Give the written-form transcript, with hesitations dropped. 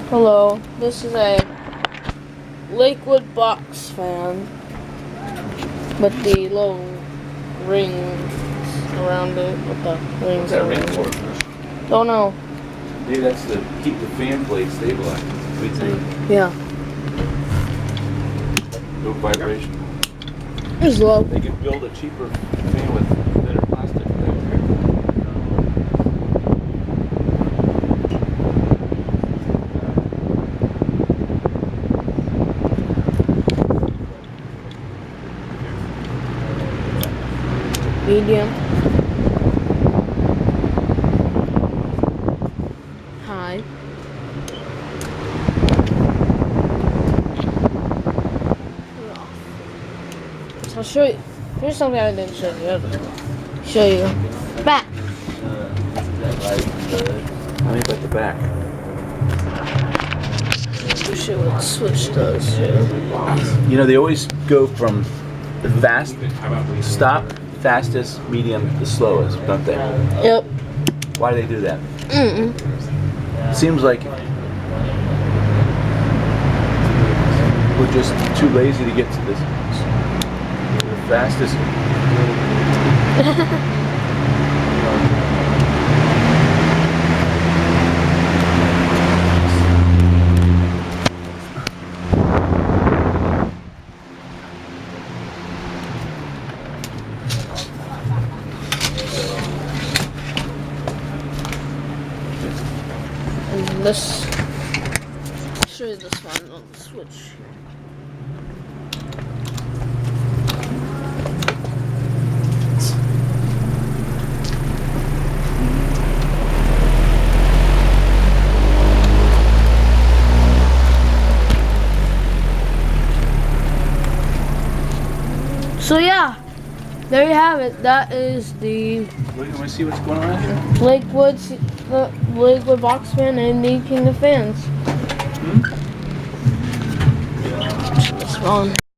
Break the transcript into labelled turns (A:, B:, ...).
A: Hello, this is a Lakewood box fan with the little rings around it. With the rings
B: What's that ring
A: around
B: for?
A: it. Don't know.
B: Maybe that's to keep the fan blade stabilized. What do you think?
A: Yeah.
B: No vibration.
A: It's low.
B: They could build a cheaper fan with thinner plastic.
A: Medium. High. So I'll show you. Here's something I didn't show you. Show you. Back.
B: How many at the back?
A: I'll show you what the switch does here.
B: You know, they always go from the fast, stop, fastest, medium, the slowest, don't they?
A: Yep.
B: Why do they do that?
A: Mm-mm.
B: Seems like we're just too lazy to get to this. The fastest.
A: And this. I'll show you this one on the switch. So yeah, there you have it. That is the
B: Wait, want to see what's going on here?
A: the Lakewood box fan and the King of Fans. This one.